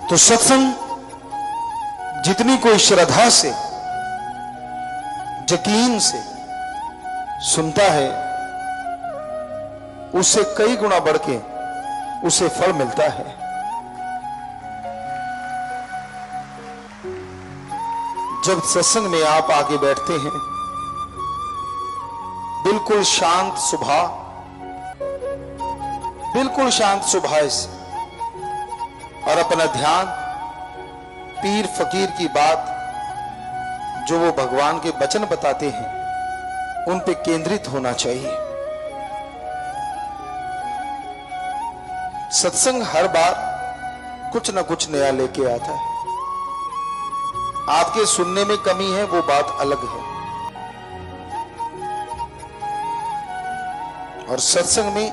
तो सत्संग जितनी कोई श्रद्धा से, यकीन से सुनता है, उससे कई गुना बढ़ के उसे फल मिलता है। जब सत्संग में आप आगे बैठते हैं, बिल्कुल शांत स्वभाव, बिल्कुल शांत स्वभाव से, और अपना ध्यान पीर फकीर की बात जो वो भगवान के वचन बताते हैं उन पे केंद्रित होना चाहिए। सत्संग हर बार कुछ ना कुछ नया लेके आता है। आपके सुनने में कमी है वो बात अलग है, और सत्संग में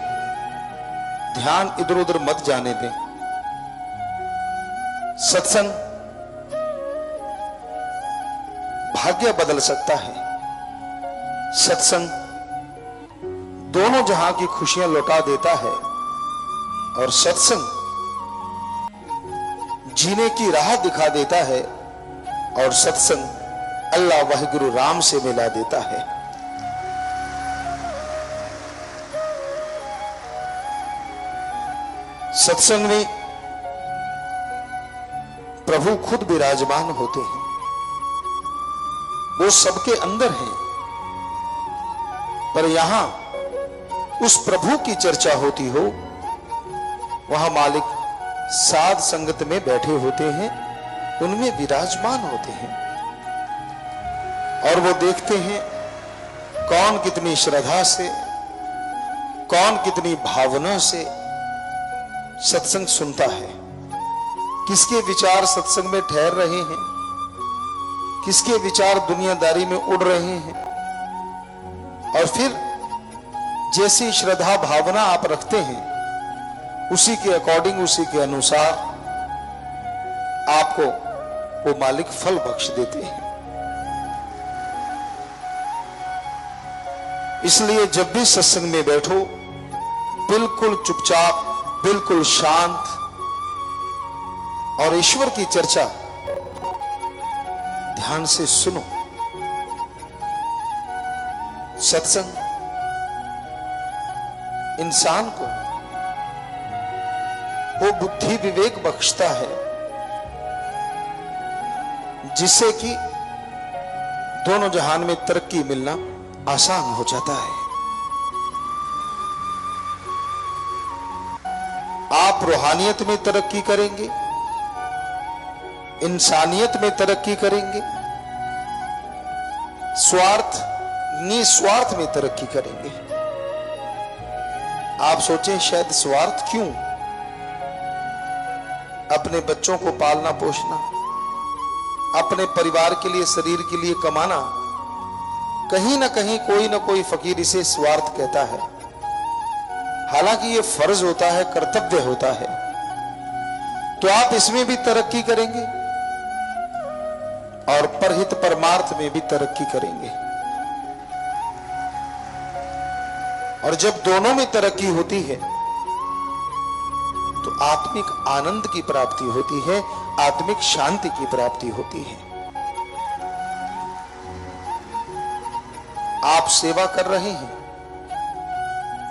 ध्यान इधर उधर मत जाने दें। सत्संग भाग्य बदल सकता है। सत्संग दोनों जहां की खुशियां लौटा देता है, और सत्संग जीने की राह दिखा देता है, और सत्संग अल्लाह वाहिगुरु राम से मिला देता है। सत्संग में प्रभु खुद विराजमान होते हैं, वो सबके अंदर हैं, पर यहां उस प्रभु की चर्चा होती हो, वहां मालिक साध संगत में बैठे होते हैं, उनमें विराजमान होते हैं, और वो देखते हैं कौन कितनी श्रद्धा से, कौन कितनी भावना से सत्संग सुनता है, किसके विचार सत्संग में ठहर रहे हैं, किसके विचार दुनियादारी में उड़ रहे हैं। और फिर जैसी श्रद्धा भावना आप रखते हैं, उसी के अकॉर्डिंग, उसी के अनुसार आपको वो मालिक फल बख्श देते हैं। इसलिए जब भी सत्संग में बैठो, बिल्कुल चुपचाप, बिल्कुल शांत, और ईश्वर की चर्चा ध्यान से सुनो। सत्संग इंसान को वो बुद्धि विवेक बख्शता है, जिससे कि दोनों जहान में तरक्की मिलना आसान हो जाता है। आप रूहानियत में तरक्की करेंगे, इंसानियत में तरक्की करेंगे, स्वार्थ निस्वार्थ में तरक्की करेंगे। आप सोचें शायद स्वार्थ क्यों? अपने बच्चों को पालना पोषना, अपने परिवार के लिए, शरीर के लिए कमाना, कहीं ना कहीं कोई ना कोई फकीर इसे स्वार्थ कहता है। हालांकि ये फर्ज होता है, कर्तव्य होता है। तो आप इसमें भी तरक्की करेंगे और परहित परमार्थ में भी तरक्की करेंगे। और जब दोनों में तरक्की होती है तो आत्मिक आनंद की प्राप्ति होती है, आत्मिक शांति की प्राप्ति होती है। आप सेवा कर रहे हैं,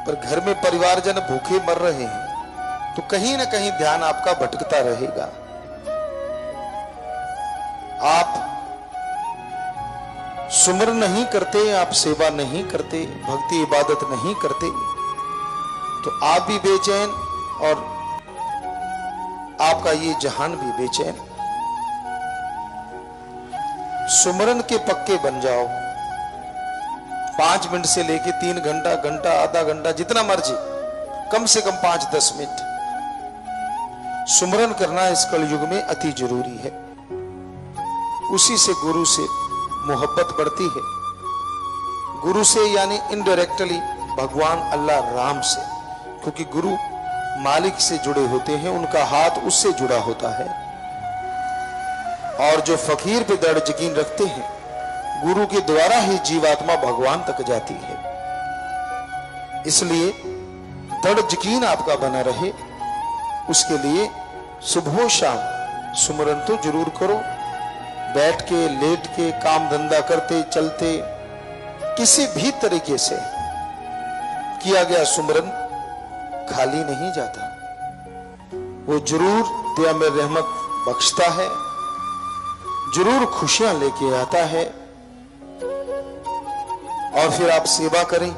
पर घर में परिवारजन भूखे मर रहे हैं, तो कहीं ना कहीं ध्यान आपका भटकता रहेगा। आप सुमरन नहीं करते, आप सेवा नहीं करते, भक्ति इबादत नहीं करते, तो आप भी बेचैन और आपका ये जहान भी बेचैन। सुमरन के पक्के बन जाओ। 5 मिनट से लेके 3 घंटा, घंटा, आधा घंटा, जितना मर्जी, कम से कम 5-10 मिनट सुमरन करना इस कलयुग में अति जरूरी है। उसी से गुरु से मोहब्बत बढ़ती है। गुरु से यानी इनडायरेक्टली भगवान अल्लाह राम से, क्योंकि गुरु मालिक से जुड़े होते हैं, उनका हाथ उससे जुड़ा होता है। और जो फकीर पे दृढ़ यकीन रखते हैं, गुरु के द्वारा ही जीवात्मा भगवान तक जाती है। इसलिए दृढ़ यकीन आपका बना रहे, उसके लिए सुबह शाम सुमरन तो जरूर करो, बैठ के लेट के काम धंधा करते चलते किसी भी तरीके से किया गया सुमरन खाली नहीं जाता। वो जरूर दया में रहमत बख्शता है, जरूर खुशियां लेके आता है। और फिर आप सेवा करें,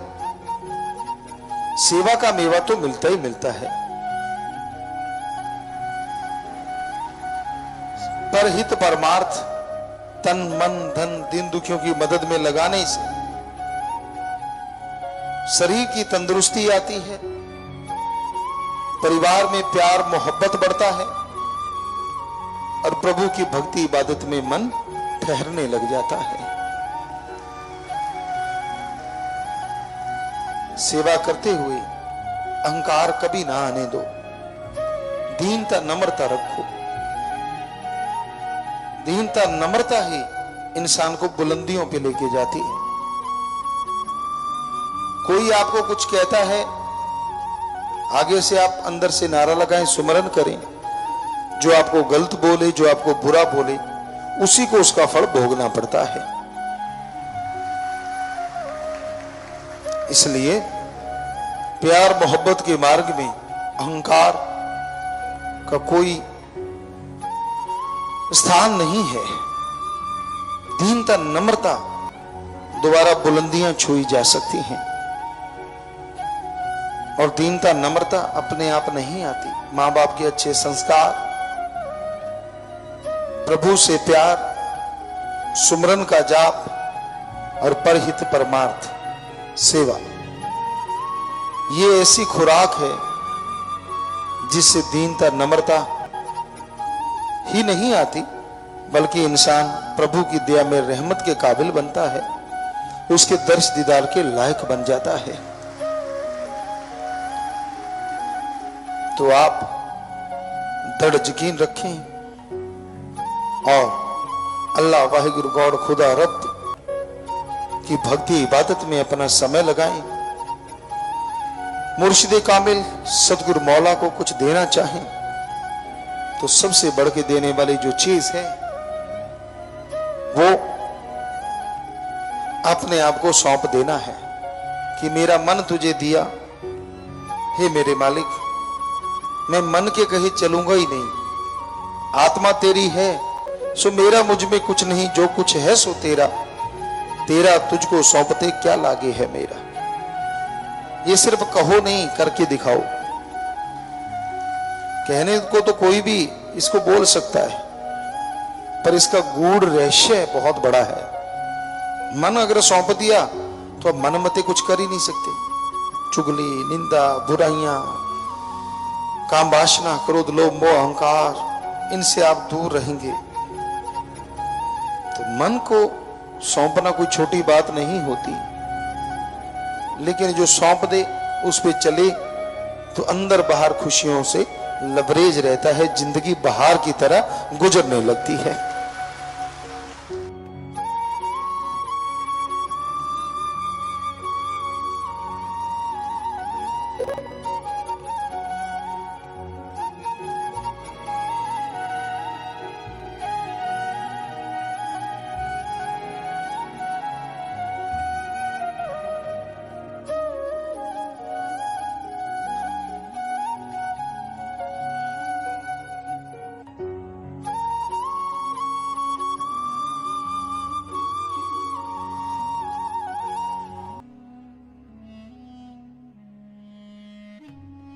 सेवा का मेवा तो मिलता ही मिलता है। परहित परमार्थ, तन मन धन दीन दुखियों की मदद में लगाने से शरीर की तंदुरुस्ती आती है, परिवार में प्यार मोहब्बत बढ़ता है और प्रभु की भक्ति इबादत में मन ठहरने लग जाता है। सेवा करते हुए अहंकार कभी ना आने दो, दीनता नम्रता रखो। दीनता नम्रता ही इंसान को बुलंदियों पे लेके जाती है। कोई आपको कुछ कहता है, आगे से आप अंदर से नारा लगाएं, सुमरन करें। जो आपको गलत बोले, जो आपको बुरा बोले, उसी को उसका फल भोगना पड़ता है। इसलिए प्यार मोहब्बत के मार्ग में अहंकार का कोई स्थान नहीं है। दीनता नम्रता दोबारा बुलंदियां छुई जा सकती हैं। और दीनता नम्रता अपने आप नहीं आती। मां बाप के अच्छे संस्कार, प्रभु से प्यार, सुमरन का जाप और परहित परमार्थ सेवा, ये ऐसी खुराक है जिससे दीनता नम्रता ही नहीं आती, बल्कि इंसान प्रभु की दया में रहमत के काबिल बनता है, उसके दर्श दीदार के लायक बन जाता है। तो आप दृढ़ यकीन रखें और अल्लाह वाहिगुरु गौड़ खुदा रब की भक्ति इबादत में अपना समय लगाएं। मुर्शिद कामिल सदगुरु मौला को कुछ देना चाहें तो सबसे बढ़ के देने वाली जो चीज है वो अपने आप को सौंप देना है कि मेरा मन तुझे दिया, हे मेरे मालिक, मैं मन के कहीं चलूंगा ही नहीं। आत्मा तेरी है सो मेरा मुझ में कुछ नहीं, जो कुछ है सो तेरा, तेरा तुझको सौंपते क्या लागे है मेरा। ये सिर्फ कहो नहीं, करके दिखाओ। कहने को तो कोई भी इसको बोल सकता है, पर इसका गूढ़ रहस्य बहुत बड़ा है। मन अगर सौंप दिया तो अब मन मते कुछ कर ही नहीं सकते। चुगली, निंदा, बुराइयां, काम वासना, क्रोध, लोभ, मोह, अहंकार, इनसे आप दूर रहेंगे। तो मन को सौंपना कोई छोटी बात नहीं होती, लेकिन जो सौंप दे उस पे चले तो अंदर बाहर खुशियों से लबरेज रहता है, जिंदगी बहार की तरह गुजरने लगती है।